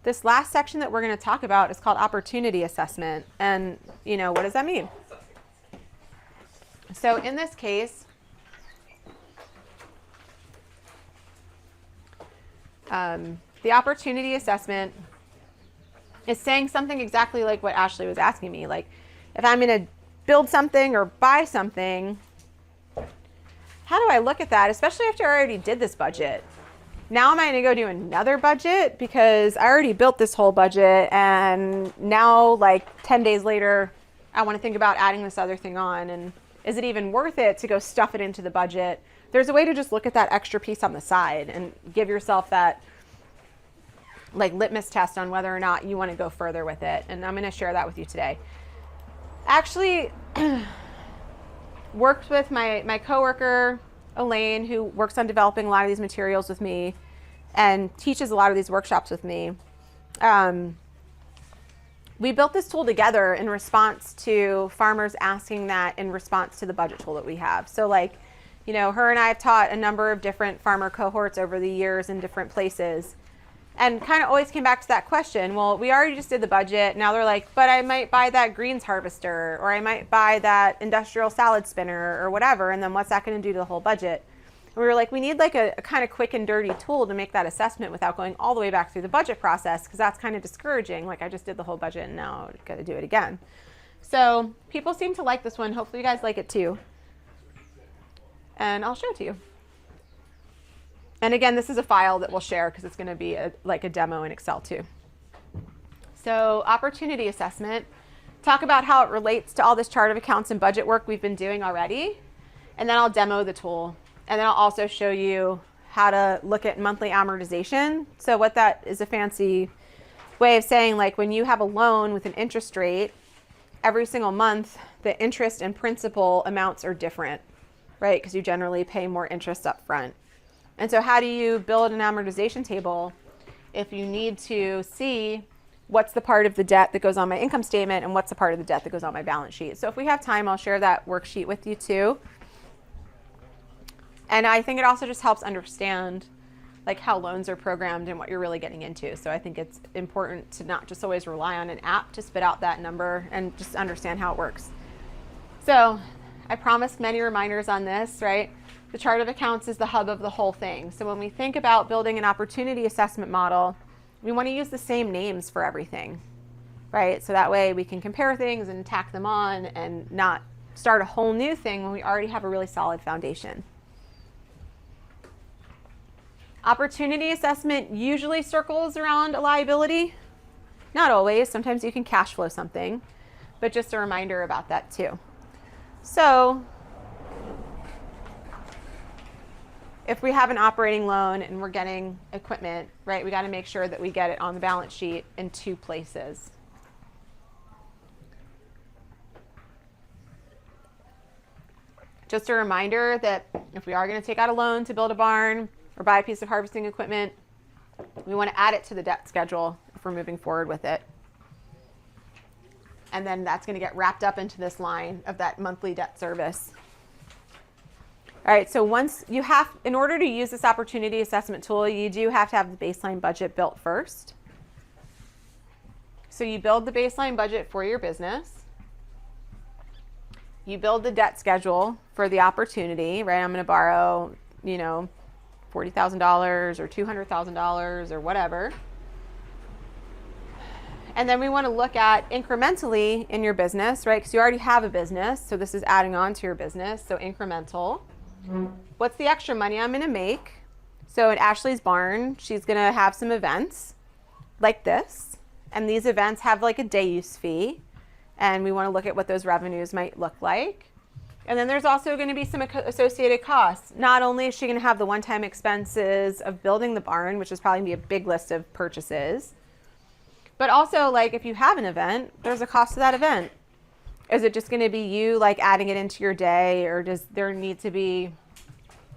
this last section that we're going to talk about is called opportunity assessment. And, what does that mean? So in this case, the opportunity assessment is saying something exactly like what Ashley was asking me. Like, if I'm going to build something or buy something, how do I look at that, especially after I already did this budget? Now am I going to go do another budget because I already built this whole budget, and now, like 10 days later, I want to think about adding this other thing on, and is it even worth it to go stuff it into the budget? There's a way to just look at that extra piece on the side and give yourself that like litmus test on whether or not you want to go further with it. And I'm going to share that with you today. Actually, worked with my coworker, Elaine, who works on developing a lot of these materials with me and teaches a lot of these workshops with me. We built this tool together in response to farmers asking that in response to the budget tool that we have. So like, her and I have taught a number of different farmer cohorts over the years in different places, and kind of always came back to that question. Well, we already just did the budget. Now they're like, but I might buy that greens harvester, or I might buy that industrial salad spinner or whatever. And then what's that going to do to the whole budget? And we were like, we need like a kind of quick and dirty tool to make that assessment without going all the way back through the budget process, because that's kind of discouraging. Like, I just did the whole budget and now I've got to do it again. So people seem to like this one. Hopefully you guys like it too. And I'll show it to you. And again, this is a file that we'll share because it's going to be like a demo in Excel too. So opportunity assessment, talk about how it relates to all this chart of accounts and budget work we've been doing already. And then I'll demo the tool. And then I'll also show you how to look at monthly amortization. So what that is, a fancy way of saying, like, when you have a loan with an interest rate, every single month, the interest and principal amounts are different, right? Because you generally pay more interest up front. And so how do you build an amortization table if you need to see what's the part of the debt that goes on my income statement and what's the part of the debt that goes on my balance sheet? So if we have time, I'll share that worksheet with you too. And I think it also just helps understand like how loans are programmed and what you're really getting into. So I think it's important to not just always rely on an app to spit out that number and just understand how it works. So I promised many reminders on this, right? The chart of accounts is the hub of the whole thing. So when we think about building an opportunity assessment model, we want to use the same names for everything, right? So that way we can compare things and tack them on and not start a whole new thing when we already have a really solid foundation. Opportunity assessment usually circles around a liability. Not always. Sometimes you can cash flow something, but just a reminder about that too. So if we have an operating loan and we're getting equipment, right, we got to make sure that we get it on the balance sheet in two places. Just a reminder that if we are going to take out a loan to build a barn or buy a piece of harvesting equipment, we want to add it to the debt schedule if we're moving forward with it. And then that's going to get wrapped up into this line of that monthly debt service. All right, so once you have, in order to use this opportunity assessment tool, you do have to have the baseline budget built first. So you build the baseline budget for your business. You build the debt schedule for the opportunity, right? I'm going to borrow, $40,000 or $200,000 or whatever. And then we want to look at incrementally in your business, right? Because you already have a business, so this is adding on to your business, so incremental. What's the extra money I'm going to make? So at Ashley's barn, she's going to have some events like this. And these events have like a day use fee. And we want to look at what those revenues might look like. And then there's also going to be some associated costs. Not only is she going to have the one-time expenses of building the barn, which is probably going to be a big list of purchases, but also like if you have an event, there's a cost to that event. Is it just going to be you like adding it into your day, or does there need to be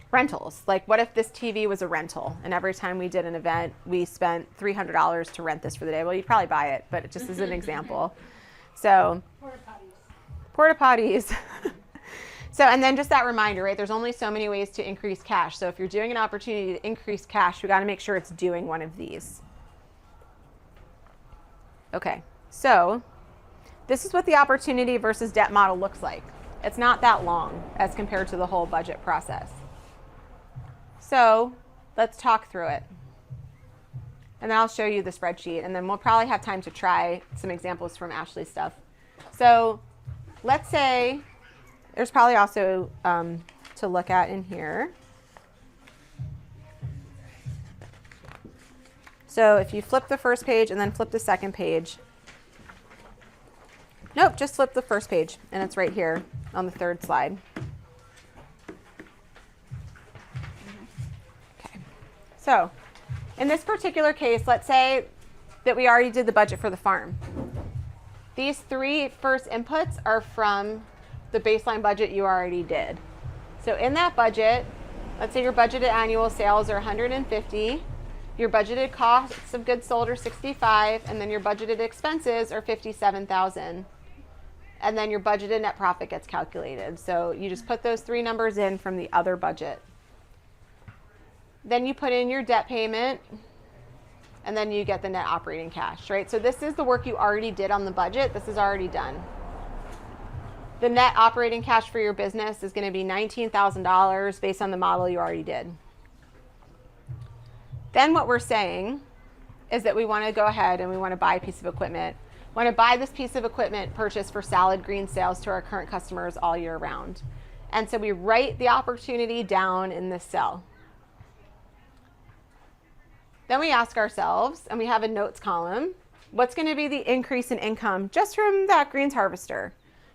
rentals? Like what if this TV was a rental and every time we did an event, we spent $300 to rent this for the day? Well, you'd probably buy it, but it just is an example. So porta potties. So, and then just that reminder, right? There's only so many ways to increase cash. So if you're doing an opportunity to increase cash, we got to make sure it's doing one of these. Okay, so this is what the opportunity versus debt model looks like. It's not that long as compared to the whole budget process. So let's talk through it. And then I'll show you the spreadsheet, and then we'll probably have time to try some examples from Ashley's stuff. So let's say there's probably also to look at in here. So if you flip the first page and then flip the second page. Nope, just flip the first page, and it's right here on the third slide. Okay. So in this particular case, let's say that we already did the budget for the farm. These three first inputs are from the baseline budget you already did. So in that budget, let's say your budgeted annual sales are 150, your budgeted costs of goods sold are 65, and then your budgeted expenses are 57,000. And then your budgeted net profit gets calculated. So you just put those three numbers in from the other budget. Then you put in your debt payment, and then you get the net operating cash, right? So this is the work you already did on the budget. This is already done. The net operating cash for your business is going to be $19,000 based on the model you already did. Then what we're saying is that we want to go ahead and we want to buy a piece of equipment. We want to buy this piece of equipment purchased for salad green sales to our current customers all year round. And so we write the opportunity down in this cell. Then we ask ourselves, and we have a notes column, what's going to be the increase in income just from that greens harvester?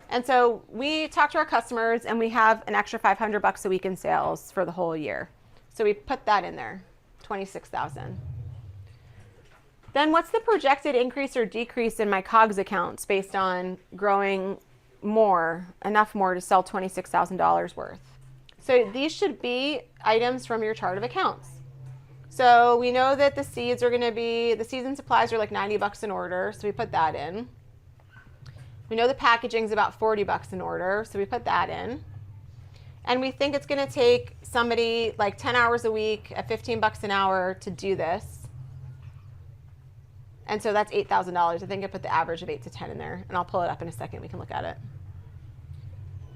And so we talk to our customers, and we have an extra $500 a week in sales for the whole year. So we put that in there, 26,000. Then what's the projected increase or decrease in my COGS accounts based on growing more, enough more to sell $26,000 worth? So these should be items from your chart of accounts. So we know that the seeds are going to be, the seeds and supplies are like $90 an order, so we put that in. We know the packaging is about $40 an order, so we put that in. And we think it's going to take somebody like 10 hours a week at $15 an hour to do this. And so that's $8,000. I think I put the average of 8 to 10 in there, and I'll pull it up in a second. We can look at it.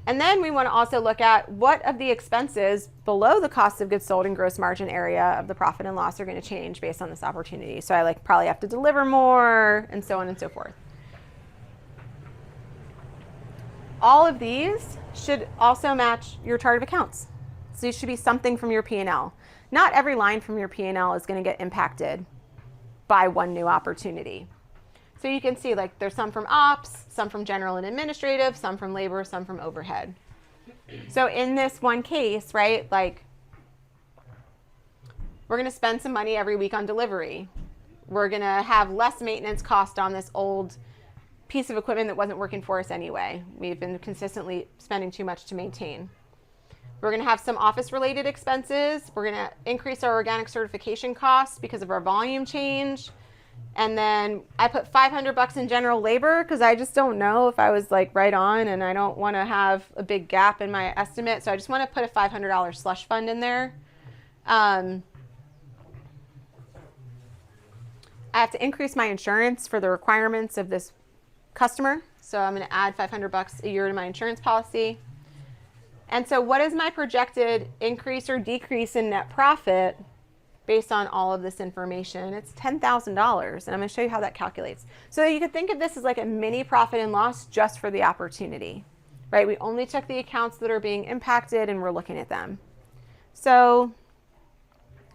And then we want to also look at what of the expenses below the cost of goods sold and gross margin area of the profit and loss are going to change based on this opportunity. So I probably have to deliver more, and so on and so forth. All of these should also match your chart of accounts. So these should be something from your P&L. Not every line from your P&L is going to get impacted by one new opportunity. So you can see like there's some from ops, some from general and administrative, some from labor, some from overhead. So in this one case, right, like we're going to spend some money every week on delivery. We're going to have less maintenance cost on this old piece of equipment that wasn't working for us anyway. We've been consistently spending too much to maintain. We're going to have some office-related expenses. We're going to increase our organic certification costs because of our volume change. And then I put $500 in general labor because I just don't know if I was like right on, and I don't want to have a big gap in my estimate. So I just want to put a $500 slush fund in there. I have to increase my insurance for the requirements of this customer. So I'm going to add $500 a year to my insurance policy. And so what is my projected increase or decrease in net profit based on all of this information? It's $10,000, and I'm going to show you how that calculates. So you could think of this as like a mini profit and loss just for the opportunity, right? We only took the accounts that are being impacted, and we're looking at them. So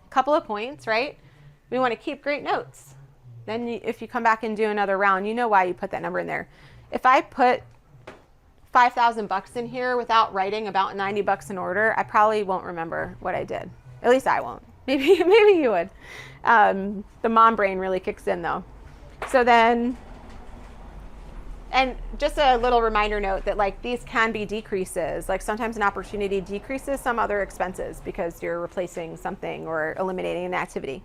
a couple of points, right? We want to keep great notes. Then if you come back and do another round, you know why you put that number in there. If I put $5,000 in here without writing about $90 an order, I probably won't remember what I did. At least I won't. Maybe you would. The mom brain really kicks in though. So then, and just a little reminder note that like these can be decreases. Like sometimes an opportunity decreases some other expenses because you're replacing something or eliminating an activity.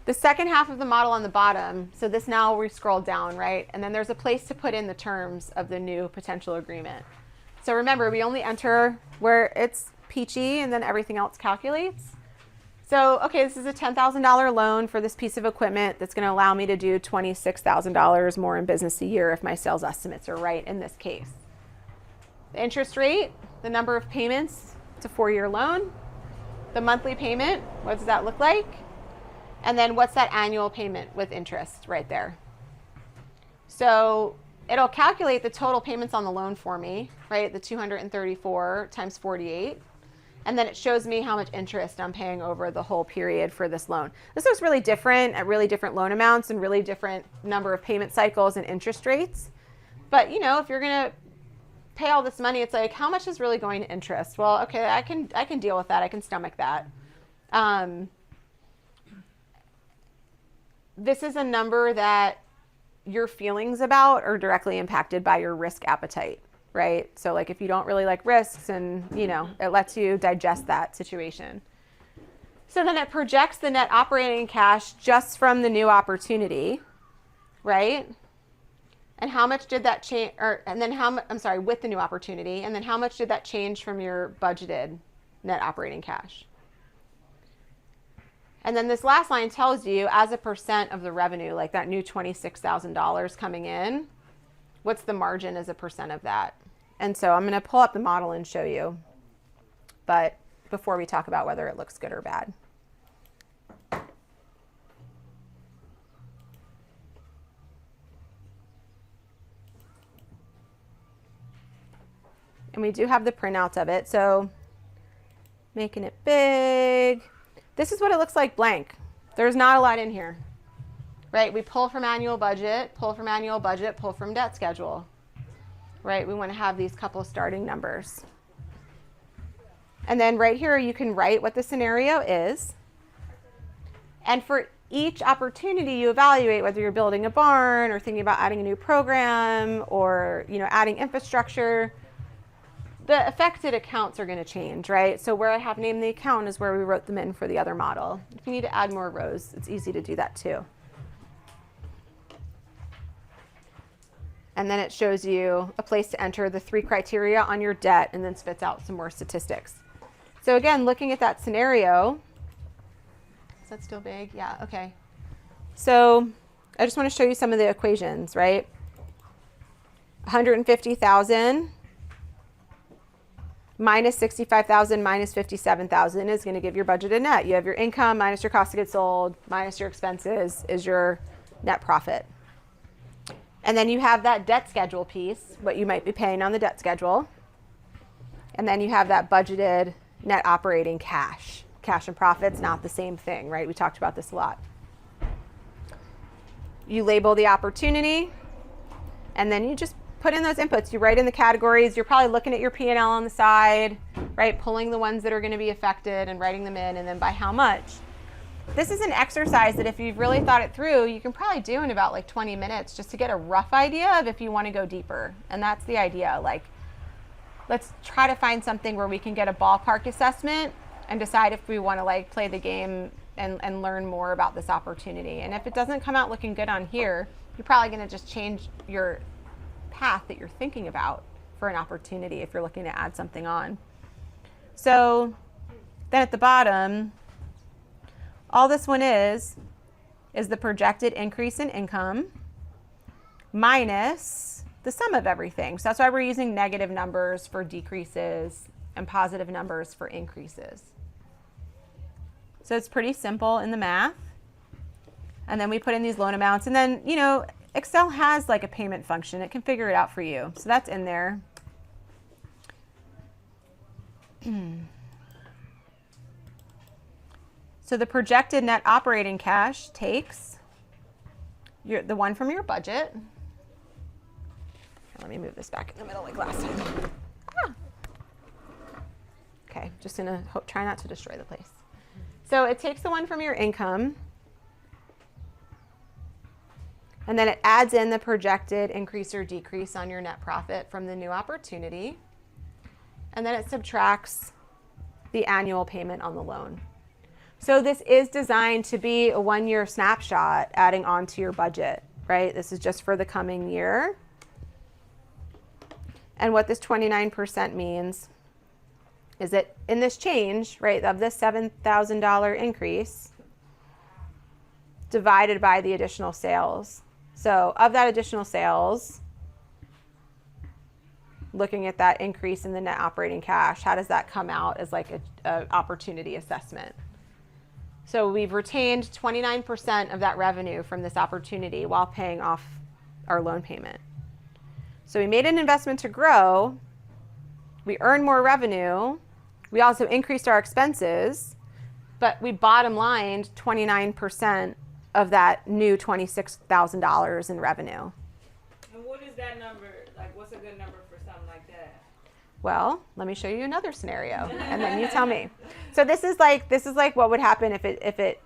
The second half of the model on the bottom, so this now we scroll down, right? And then there's a place to put in the terms of the new potential agreement. So remember, we only enter where it's peachy and then everything else calculates. So, okay, this is a $10,000 loan for this piece of equipment that's going to allow me to do $26,000 more in business a year if my sales estimates are right in this case. The interest rate, the number of payments, it's a 4-year loan. The monthly payment, what does that look like? And then what's that annual payment with interest right there? So it'll calculate the total payments on the loan for me, right? The 234 times 48. And then it shows me how much interest I'm paying over the whole period for this loan. This looks really different at really different loan amounts and really different number of payment cycles and interest rates. But you know, if you're gonna pay all this money, it's like, how much is really going to interest? Well, okay, I can deal with that. I can stomach that. This is a number that your feelings about are directly impacted by your risk appetite, right? So like if you don't really like risks, and you know, it lets you digest that situation. So then it projects the net operating cash just from the new opportunity, right? And how much did that change, with the new opportunity, and then how much did that change from your budgeted net operating cash? And then this last line tells you as a percent of the revenue, like that new $26,000 coming in, what's the margin as a percent of that? And so I'm going to pull up the model and show you, but before we talk about whether it looks good or bad. And we do have the printouts of it, so making it big. This is what it looks like blank. There's not a lot in here, right? We pull from annual budget, pull from annual budget, pull from debt schedule, right? We want to have these couple starting numbers. And then right here, you can write what the scenario is. And for each opportunity, you evaluate whether you're building a barn or thinking about adding a new program or, you know, adding infrastructure. The affected accounts are going to change, right? So where I have named the account is where we wrote them in for the other model. If you need to add more rows, it's easy to do that too. And then it shows you a place to enter the 3 criteria on your debt and then spits out some more statistics. So again, looking at that scenario, is that still big? Yeah, okay. So I just want to show you some of the equations, right? 150,000 minus 65,000 minus 57,000 is going to give your budgeted net. You have your income minus your cost of goods sold minus your expenses is your net profit. And then you have that debt schedule piece, what you might be paying on the debt schedule. And then you have that budgeted net operating cash. Cash and profit's not the same thing, right? We talked about this a lot. You label the opportunity, and then you just put in those inputs. You write in the categories. You're probably looking at your P&L on the side, right? Pulling the ones that are going to be affected and writing them in, and then by how much. This is an exercise that if you've really thought it through, you can probably do in about like 20 minutes just to get a rough idea of if you want to go deeper. And that's the idea. Like, let's try to find something where we can get a ballpark assessment and decide if we want to like play the game and learn more about this opportunity. And if it doesn't come out looking good on here, you're probably going to just change your path that you're thinking about for an opportunity if you're looking to add something on. So then at the bottom, all this one is the projected increase in income minus the sum of everything. So that's why we're using negative numbers for decreases and positive numbers for increases. So it's pretty simple in the math. And then we put in these loan amounts, and then, you know, Excel has like a payment function. It can figure it out for you. So that's in there. So the projected net operating cash takes the one from your budget. Let me move this back in the middle like last time. Ah. Okay, just gonna try not to destroy the place. So it takes the one from your income, and then it adds in the projected increase or decrease on your net profit from the new opportunity. And then it subtracts the annual payment on the loan. So this is designed to be a 1-year snapshot adding on to your budget, right? This is just for the coming year. And what this 29% means is that in this change, right, of this $7,000 increase divided by the additional sales. So of that additional sales, looking at that increase in the net operating cash, how does that come out as like a opportunity assessment? So we've retained 29% of that revenue from this opportunity while paying off our loan payment. So we made an investment to grow, we earned more revenue, we also increased our expenses, but we bottom lined 29% of that new $26,000 in revenue. And what is that number? Like, what's a good number for something like that? Well, let me show you another scenario, and then you tell me. So this is like what would happen if it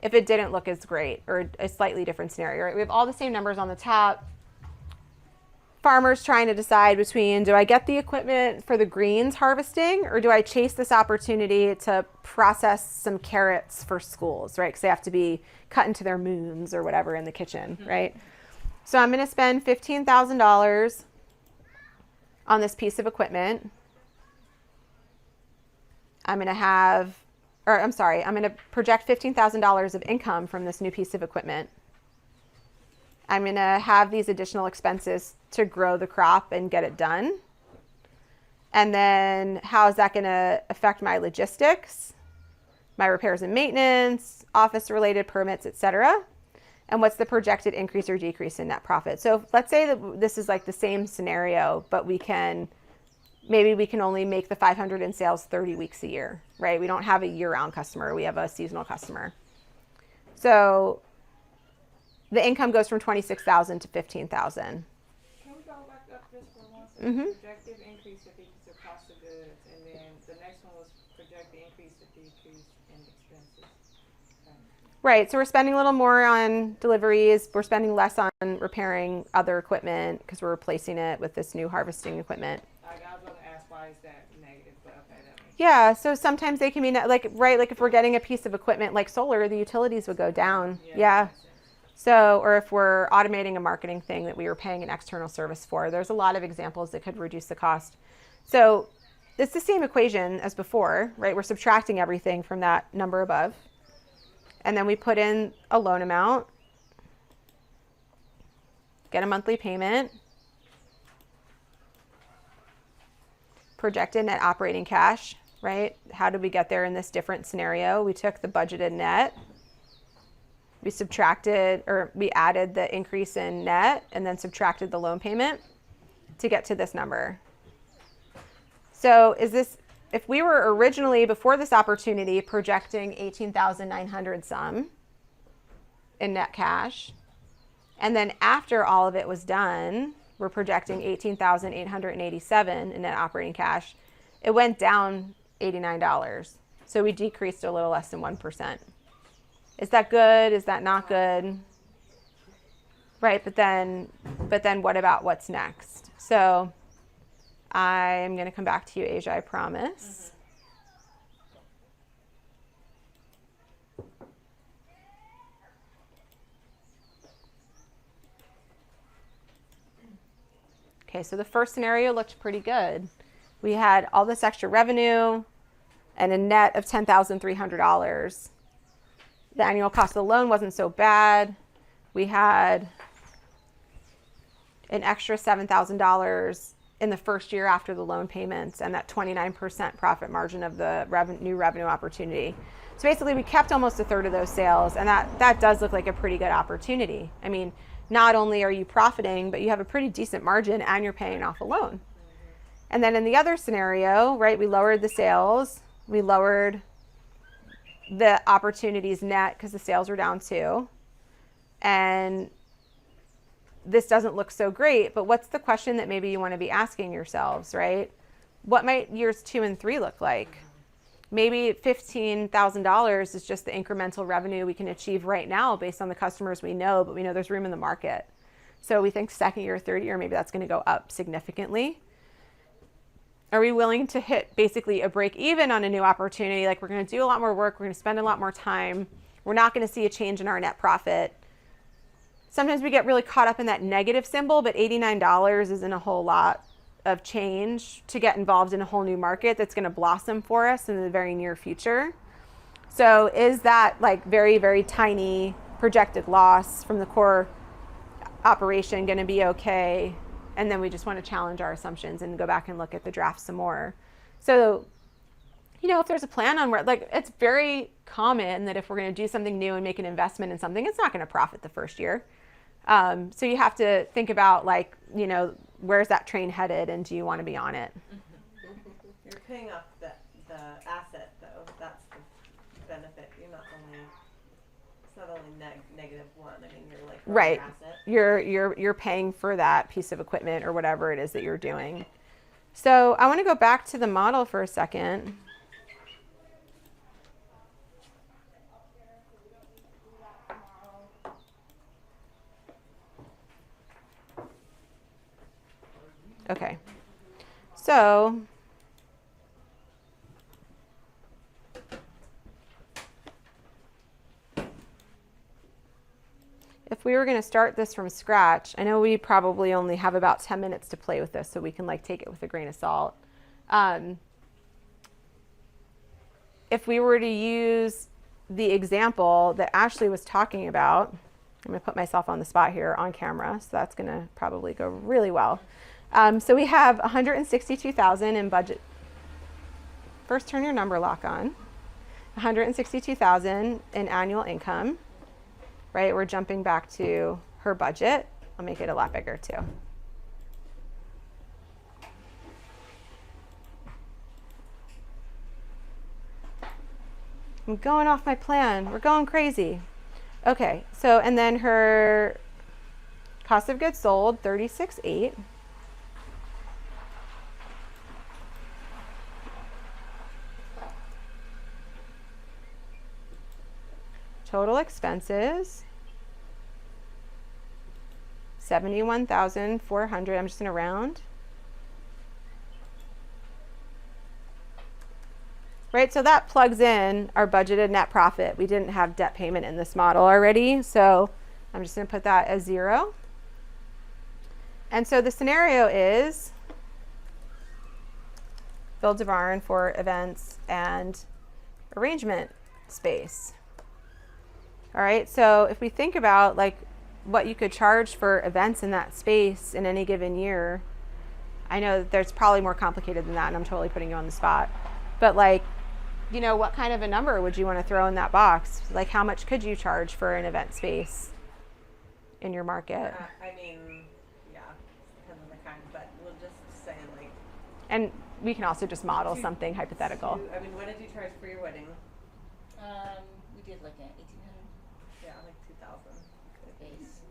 didn't look as great, or a slightly different scenario. Right? We have all the same numbers on the top. Farmers trying to decide between, do I get the equipment for the greens harvesting, or do I chase this opportunity to process some carrots for schools, right? Because they have to be cut into their moons or whatever in the kitchen, right? So I'm going to spend $15,000 on this piece of equipment. I'm going to project $15,000 of income from this new piece of equipment. I'm going to have these additional expenses to grow the crop and get it done. And then how is that going to affect my logistics, my repairs and maintenance, office-related permits, etc.? And what's the projected increase or decrease in net profit? So let's say that this is like the same scenario, but maybe we can only make the 500 in sales 30 weeks a year, right? We don't have a year-round customer. We have a seasonal customer. So the income goes from $26,000 to $15,000. Can we go back up just for 1 second? Projected increase of the cost of goods, and then the next one was projected increase of decrease in expenses. Right, so we're spending a little more on deliveries. We're spending less on repairing other equipment because we're replacing it with this new harvesting equipment. I was going to ask, why is that negative? But okay, that makes sense. Yeah, so sometimes they can be like if we're getting a piece of equipment like solar, the utilities would go down. Yeah. So, or if we're automating a marketing thing that we were paying an external service for, there's a lot of examples that could reduce the cost. So it's the same equation as before, right? We're subtracting everything from that number above. And then we put in a loan amount, get a monthly payment, projected net operating cash, right? How did we get there in this different scenario? We took the budgeted net, we added the increase in net, and then subtracted the loan payment to get to this number. So if we were originally, before this opportunity, projecting $18,900 some in net cash, and then after all of it was done, we're projecting $18,887 in net operating cash, it went down $89. So we decreased a little less than 1%. Is that good? Is that not good? Right, but then what about what's next? So I'm going to come back to you, Asia, I promise. Okay, so the first scenario looked pretty good. We had all this extra revenue and a net of $10,300. The annual cost of the loan wasn't so bad. We had an extra $7,000 in the first year after the loan payments and that 29% profit margin of the new revenue opportunity. So basically we kept almost a third of those sales, and that does look like a pretty good opportunity. I mean, not only are you profiting, but you have a pretty decent margin and you're paying off a loan. And then in the other scenario, right, we lowered the sales, we lowered the opportunities net because the sales were down too. And this doesn't look so great, but what's the question that maybe you want to be asking yourselves, right? What might years 2 and 3 look like? Maybe $15,000 is just the incremental revenue we can achieve right now based on the customers we know, but we know there's room in the market. So we think second year, third year, maybe that's going to go up significantly. Are we willing to hit basically a break even on a new opportunity? Like, we're going to do a lot more work, we're going to spend a lot more time, we're not going to see a change in our net profit. Sometimes we get really caught up in that negative symbol, but $89 isn't a whole lot of change to get involved in a whole new market that's going to blossom for us in the very near future. So is that like very, very tiny projected loss from the core operation going to be okay? And then we just want to challenge our assumptions and go back and look at the draft some more. So, you know, if there's a plan on where, like, it's very common that if we're going to do something new and make an investment in something, it's not going to profit the first year. So you have to think about, like, you know, where's that train headed and do you want to be on it? You're paying off the asset, though. That's the benefit. You're not only, it's not only negative one. I mean, you're like Right. Asset. You're paying for that piece of equipment or whatever it is that you're doing. So I want to go back to the model for a second. Okay. So if we were going to start this from scratch, I know we probably only have about 10 minutes to play with this, so we can like take it with a grain of salt. If we were to use the example that Ashley was talking about, I'm going to put myself on the spot here on camera, so that's going to probably go really well. So we have 162,000 in budget. First, turn your number lock on. 162,000 in annual income. Right, we're jumping back to her budget. I'll make it a lot bigger too. I'm going off my plan. We're going crazy. Okay, so and then her cost of goods sold, 36.8. Total expenses, 71,400. I'm just going to round. Right, so that plugs in our budgeted net profit. We didn't have debt payment in this model already, so I'm just going to put that as 0. And so the scenario is build a barn for events and arrangement space. All right, so if we think about like what you could charge for events in that space in any given year, I know that there's probably more complicated than that, and I'm totally putting you on the spot. But like, you know, what kind of a number would you want to throw in that box? Like, how much could you charge for an event space in your market? I mean, yeah, depends on the kind, but we'll just say like. And we can also just model something hypothetical. I mean, what did you charge for your wedding? We did like an 1,800 Yeah, like 2,000. base.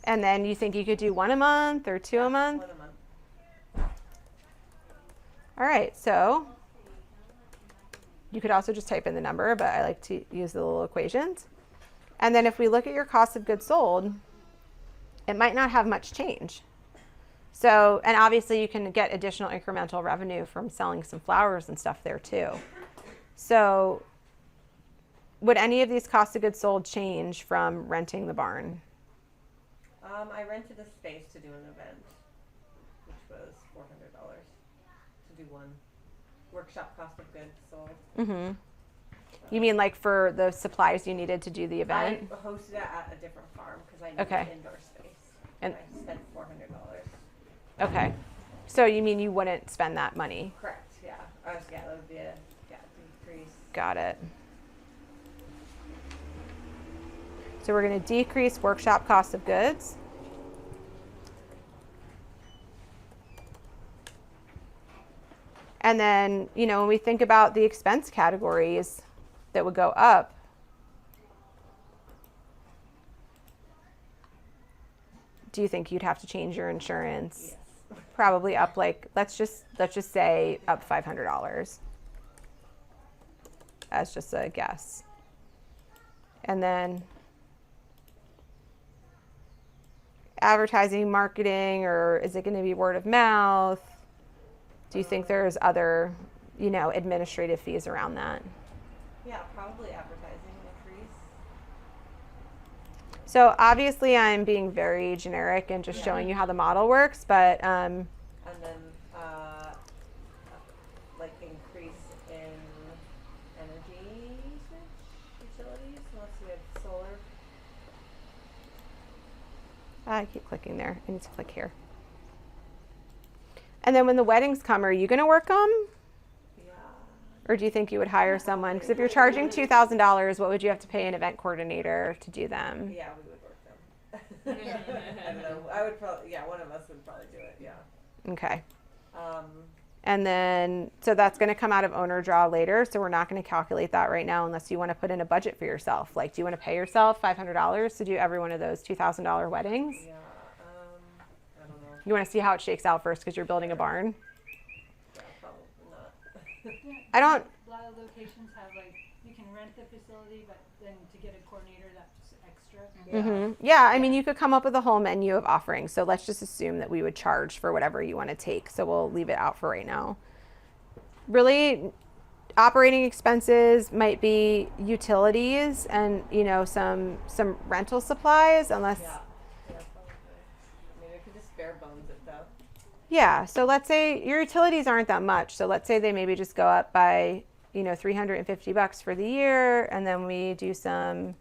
And then you think you could do 1 a month or 2 a month? 1 a month. All right, so you could also just type in the number, but I like to use the little equations. And then if we look at your cost of goods sold, it might not have much change. So, and obviously you can get additional incremental revenue from selling some flowers and stuff there too. So would any of these cost of goods sold change from renting the barn? I rented a space to do an event, which was $400 to do one. Workshop cost of goods sold. Mm-hmm. You mean like for the supplies you needed to do the event? I hosted it at a different farm because I needed Okay. indoor space. And I spent $400. okay. So you mean you wouldn't spend that money? Correct, yeah. Yeah, that would be a decrease. Got it. So we're going to decrease workshop cost of goods. And then, you know, when we think about the expense categories that would go up, do you think you'd have to change your insurance? Yes. Probably up like, let's just say up $500. That's just a guess. And then advertising, marketing, or is it going to be word of mouth? Do you think there's other, you know, administrative fees around that? Yeah, probably advertising increase. So obviously I'm being very generic and just showing you how the model works, but And then I keep clicking there. I need to click here. And then when the weddings come, are you going to work them? Yeah. Or do you think you would hire someone? Because if you're charging $2,000, what would you have to pay an event coordinator to do them? Yeah, we would work them. I don't know. I would probably, yeah, one of us would probably do it, yeah. Okay. Um, And then, so that's going to come out of owner draw later. So we're not going to calculate that right now unless you want to put in a budget for yourself. Like, do you want to pay yourself $500 to do every one of those $2,000 weddings? yeah, I don't know. You want to see how it shakes out first because you're building a barn? Yeah, probably not. I don't, A lot of locations have like, you can rent the facility, but then to get a coordinator, that's extra. yeah, I mean, you could come up with a whole menu of offerings. So let's just assume that we would charge for whatever you want to take. So we'll leave it out for right now. Really, operating expenses might be utilities and, you know, some rental supplies, unless, Yeah, probably. I mean, it could just bare bones it though. yeah. So let's say your utilities aren't that much. So let's say they maybe just go up by, you know, $350 for the year, and then we do some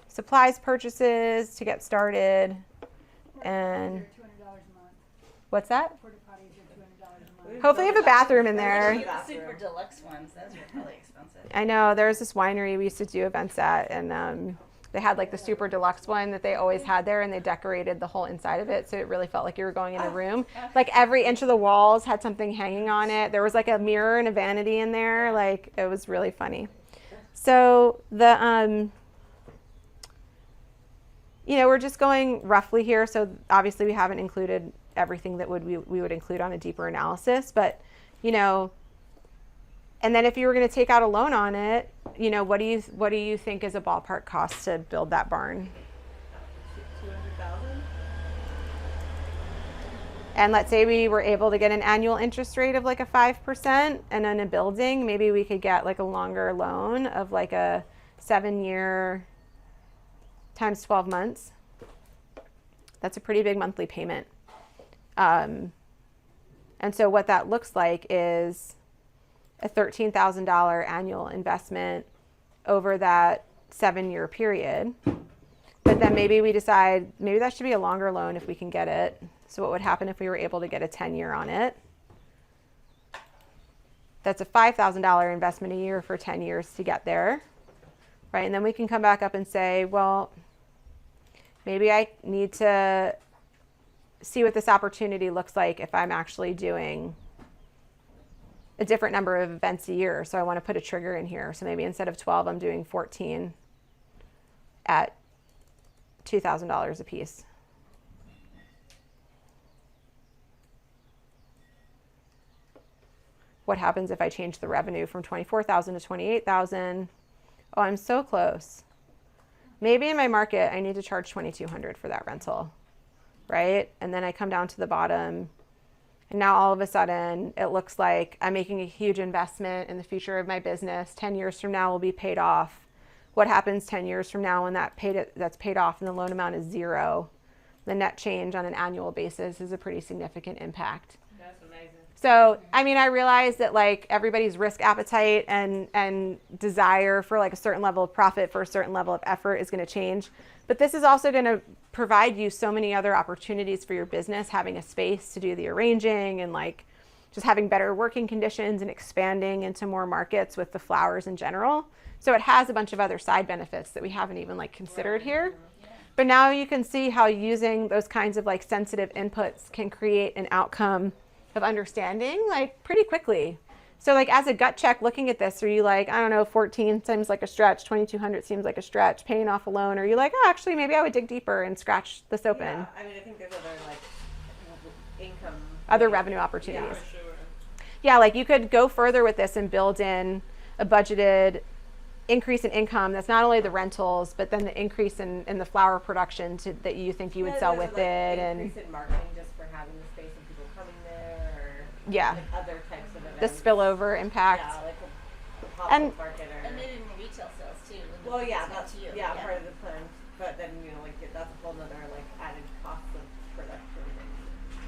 supplies purchases to get started. And They're $200 a month. what's that? Porta potties are $200 a month. Hopefully you have a bathroom in The there. super deluxe ones, those are probably expensive. I know there was this winery we used to do events at, and they had like the super deluxe one that they always had there, and they decorated the whole inside of it, so it really felt like you were going in a room. Like every inch of the walls had something hanging on it. There was like a mirror and a vanity in there. Like it was really funny. So the you know, we're just going roughly here. So obviously we haven't included everything that we would include on a deeper analysis, but you know, and then if you were going to take out a loan on it, you know, what do you think is a ballpark cost to build that barn? 200,000? And let's say we were able to get an annual interest rate of like a 5%, and in a building, maybe we could get like a longer loan of like a 7-year times 12 months. That's a pretty big monthly payment. And so what that looks like is a $13,000 annual investment over that 7-year period. But then maybe we decide maybe that should be a longer loan if we can get it. So what would happen if we were able to get a 10-year on it? That's a $5,000 investment a year for 10 years to get there, right? And then we can come back up and say, well, maybe I need to see what this opportunity looks like if I'm actually doing a different number of events a year. So I want to put a trigger in here. So maybe instead of 12, I'm doing 14 at $2,000 a piece. What happens if I change the revenue from 24,000 to 28,000? Oh, I'm so close. Maybe in my market, I need to charge 2,200 for that rental, right? And then I come down to the bottom, and now all of a sudden it looks like I'm making a huge investment in the future of my business. 10 years from now will be paid off. What happens 10 years from now when that's paid off and the loan amount is zero? The net change on an annual basis is a pretty significant impact. That's amazing. So, I mean, I realize that like everybody's risk appetite and desire for like a certain level of profit for a certain level of effort is going to change. But this is also going to provide you so many other opportunities for your business, having a space to do the arranging and like just having better working conditions and expanding into more markets with the flowers in general. So it has a bunch of other side benefits that we haven't even like considered here. But now you can see how using those kinds of like sensitive inputs can create an outcome of understanding like pretty quickly. So like as a gut check looking at this, are you like, I don't know, 14 seems like a stretch, 2,200 seems like a stretch, paying off a loan, or are you like, oh, actually maybe I would dig deeper and scratch this open? Yeah, I mean, I think there's other like income. Other revenue opportunities. Yeah. For sure. Yeah, like you could go further with this and build in a budgeted increase in income that's not only the rentals, but then the increase in the flower production that you think you would sell with it. And increase in marketing just for having the space and people coming there, or yeah, like other types of the events. spillover impact. Yeah, like a pop-up And- market or. And then in retail sales too. when Well, yeah, it's up that's to you. part of the plan. But then like that's a whole nother like added cost of production and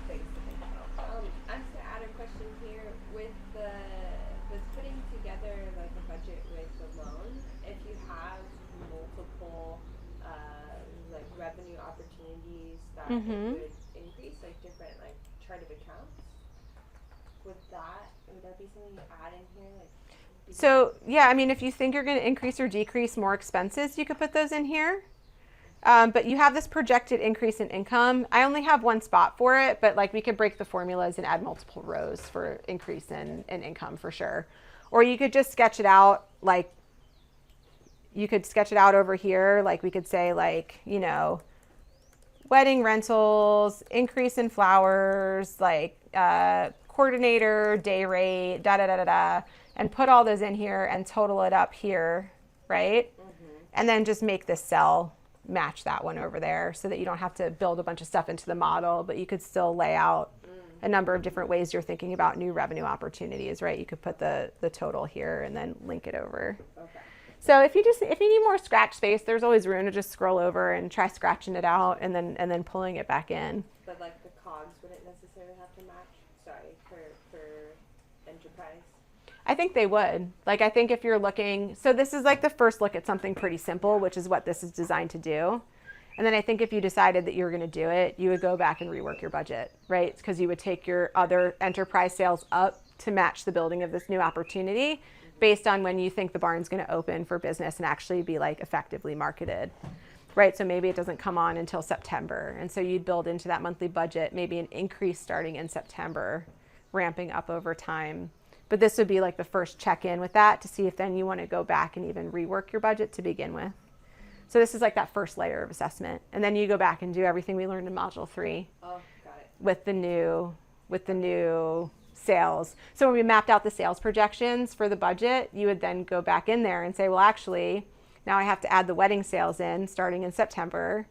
things to think about. I'm just gonna add a question here with putting together like a budget with the loan. If you have multiple like revenue opportunities that Mhm. it would increase, like different like chart of accounts. Would that be something you add in here, like? because- So yeah, I mean, if you think you're going to increase or decrease more expenses, you could put those in here. But you have this projected increase in income. I only have one spot for it, but like we could break the formulas and add multiple rows for increase in income for sure. Or you could just sketch it out, like you could sketch it out over here. Like we could say like, you know, wedding rentals, increase in flowers, like coordinator, day rate, da da da da da, and put all those in here and total it up here, right? And then just make this cell match that one over there so that you don't have to build a bunch of stuff into the model, but you could still lay out a number of different ways you're thinking about new revenue opportunities, right? You could put the total here and then link it over. Okay. So if you need more scratch space, there's always room to just scroll over and try scratching it out and then pulling it back in. But like the cogs wouldn't necessarily have to match. Sorry for enterprise. I think they would. Like, I think if you're looking, so this is like the first look at something pretty simple, which is what this is designed to do. And then I think if you decided that you were going to do it, you would go back and rework your budget, right? Because you would take your other enterprise sales up to match the building of this new opportunity based on when you think the barn's going to open for business and actually be like effectively marketed, right? So maybe it doesn't come on until September. And so you'd build into that monthly budget, maybe an increase starting in September, ramping up over time. But this would be like the first check-in with that to see if then you want to go back and even rework your budget to begin with. So this is like that first layer of assessment. And then you go back and do everything we learned in Module 3 Oh, got it. with the new sales. So when we mapped out the sales projections for the budget, you would then go back in there and say, well, actually, now I have to add the wedding sales in starting in September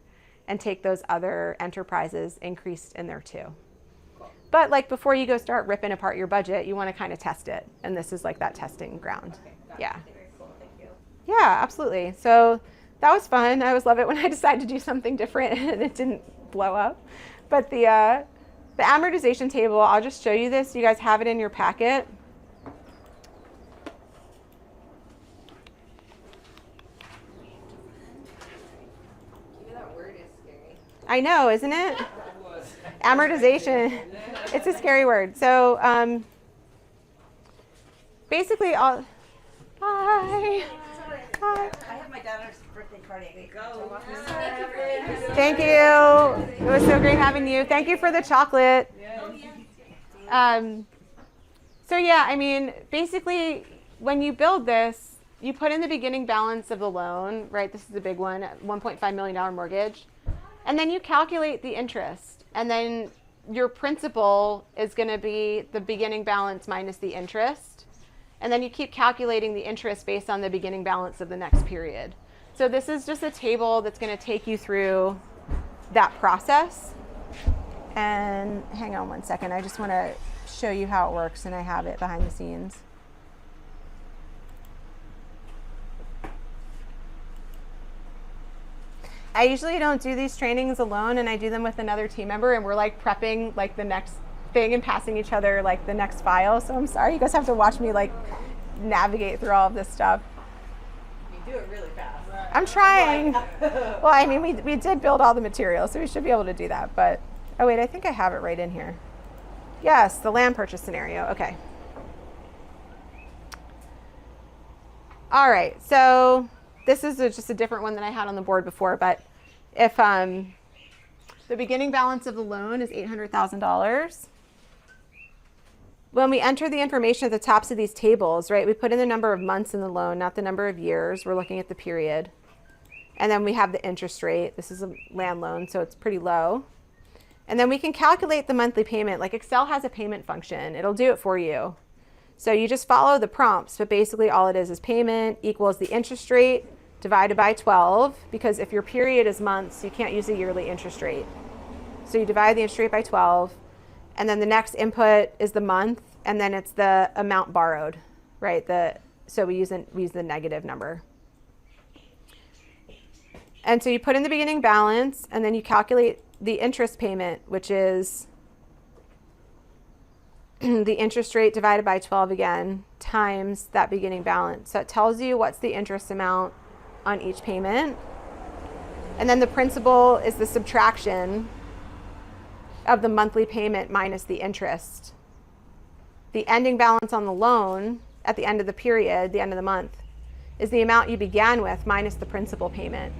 and take those other enterprises increased in there too. But like before you go start ripping apart your budget, you want to kind of test it. And this is like that testing ground. Okay, got Yeah. it. Very cool. Thank you. Yeah, absolutely. So that was fun. I always love it when I decide to do something different and it didn't blow up. But the amortization table, I'll just show you this. You guys have it in your packet. Even that word is scary. I know, isn't it? Amortization. It's a scary word. So basically, Hi. Hi. I have my daughter's birthday party. Go. Thank you. It was so great having you. Thank you for the chocolate. So yeah, I mean, basically, when you build this, you put in the beginning balance of the loan, right? This is a big one, $1.5 million mortgage. And then you calculate the interest. And then your principal is going to be the beginning balance minus the interest. And then you keep calculating the interest based on the beginning balance of the next period. So this is just a table that's going to take you through that process. And hang on one second. I just want to show you how it works, and I have it behind the scenes. I usually don't do these trainings alone, and I do them with another team member, and we're like prepping like the next thing and passing each other like the next file. So I'm sorry, you guys have to watch me like navigate through all of this stuff. You do it really fast. I'm trying. Well, I mean, we did build all the material, so we should be able to do that. But, oh wait, I think I have it right in here. Yes, the land purchase scenario. Okay. All right, so this is just a different one than I had on the board before, but if the beginning balance of the loan is $800,000, when we enter the information at the tops of these tables, right, we put in the number of months in the loan, not the number of years. We're looking at the period. And then we have the interest rate. This is a land loan, so it's pretty low. And then we can calculate the monthly payment. Like Excel has a payment function. It'll do it for you. So you just follow the prompts, but basically all it is payment equals the interest rate divided by 12, because if your period is months, you can't use a yearly interest rate. So you divide the interest rate by 12, and then the next input is the month, and then it's the amount borrowed, right? So we use the negative number. And so you put in the beginning balance, and then you calculate the interest payment, which is the interest rate divided by 12 again, times that beginning balance. So it tells you what's the interest amount on each payment. And And then the principal is the subtraction of the monthly payment minus the interest. The ending balance on the loan at the end of the period, the end of the month, is the amount you began with minus the principal payment.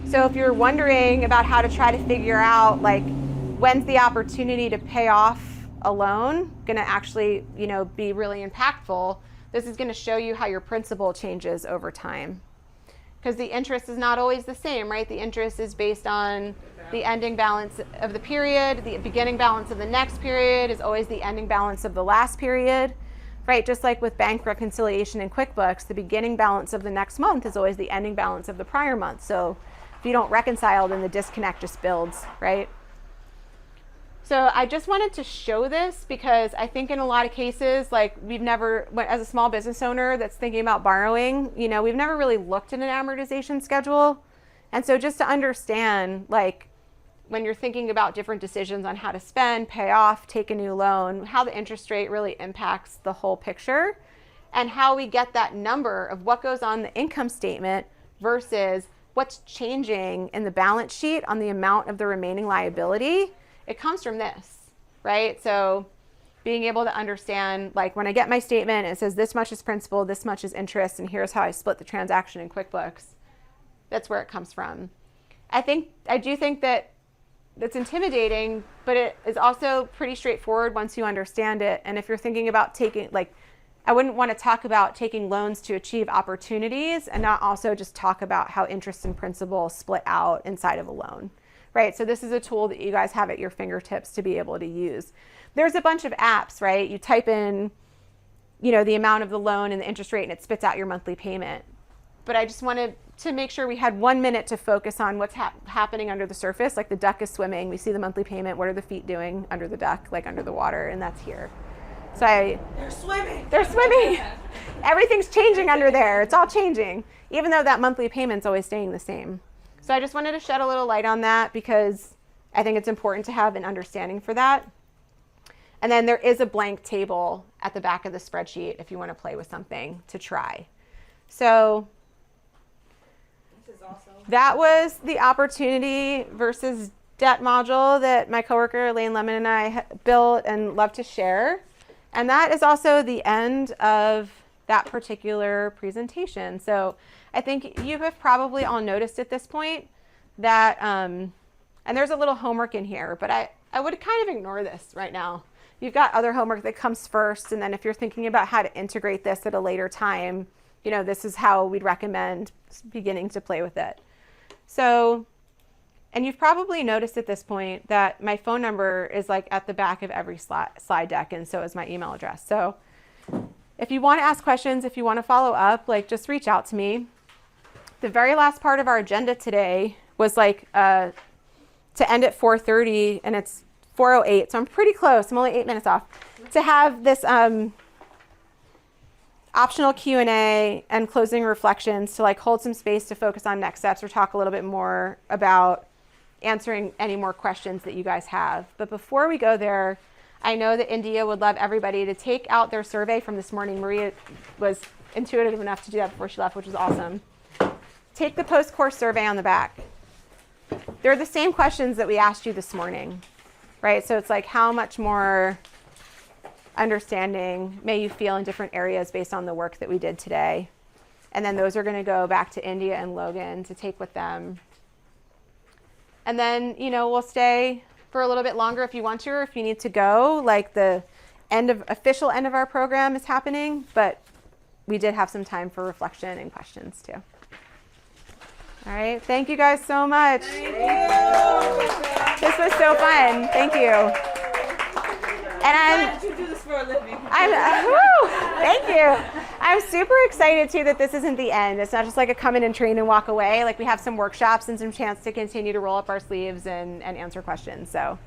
So if you're wondering about how to try to figure out like when's the opportunity to pay off a loan going to actually, be really impactful, this is going to show you how your principal changes over time. Because the interest is not always the same, right? The interest is based on the ending balance of the period. The beginning balance of the next period is always the ending balance of the last period, right? Just like with bank reconciliation in QuickBooks, the beginning balance of the next month is always the ending balance of the prior month. So if you don't reconcile, then the disconnect just builds, right? So I just wanted to show this because I think in a lot of cases, like as a small business owner that's thinking about borrowing, we've never really looked at an amortization schedule. And so just to understand, like when you're thinking about different decisions on how to spend, pay off, take a new loan, how the interest rate really impacts the whole picture and how we get that number of what goes on the income statement versus what's changing in the balance sheet on the amount of the remaining liability. It comes from this, right? So being able to understand, like when I get my statement, it says this much is principal, this much is interest, and here's how I split the transaction in QuickBooks. That's where it comes from. I do think that it's intimidating, but it is also pretty straightforward once you understand it. And if you're thinking about I wouldn't want to talk about taking loans to achieve opportunities and not also just talk about how interest and principal split out inside of a loan. Right, so this is a tool that you guys have at your fingertips to be able to use. There's a bunch of apps, right? You type in, the amount of the loan and the interest rate and it spits out your monthly payment. But I just wanted to make sure we had 1 minute to focus on what's happening under the surface. Like the duck is swimming, we see the monthly payment, what are the feet doing under the duck, like under the water, and that's here. So They're swimming! They're swimming! Everything's changing under there, it's all changing. Even though that monthly payment's always staying the same. So I just wanted to shed a little light on that because I think it's important to have an understanding for that. And then there is a blank table at the back of the spreadsheet if you want to play with something to try. So This is awesome. that was the opportunity versus debt module that my coworker Elaine Lemon and I built and love to share. And that is also the end of that particular presentation. So I think you have probably all noticed at this point that, and there's a little homework in here, but I would kind of ignore this right now. You've got other homework that comes first, and then if you're thinking about how to integrate this at a later time, this is how we'd recommend beginning to play with it. So, and you've probably noticed at this point that my phone number is like at the back of every slide deck, and so is my email address. So if you want to ask questions, if you want to follow up, just reach out to me. The very last part of our agenda today was to end at 4:30, and it's 4:08, so I'm pretty close. I'm only 8 minutes off. To have this optional Q&A and closing reflections to hold some space to focus on next steps or talk a little bit more about answering any more questions that you guys have. But before we go there, I know that India would love everybody to take out their survey from this morning. Maria was intuitive enough to do that before she left, which was awesome. Take the post-course survey on the back. They're the same questions that we asked you this morning, right? So it's how much more understanding may you feel in different areas based on the work that we did today. And then those are going to go back to India and Logan to take with them. And then, we'll stay for a little bit longer if you want to, or if you need to go. The official end of our program is happening, but we did have some time for reflection and questions too. All right, thank you guys so much. Thank you. This was so fun. Thank you. And Why did you do this for a living? thank you. I'm super excited too that this isn't the end. It's not just a come in and train and walk away. We have some workshops and some chance to continue to roll up our sleeves and answer questions. So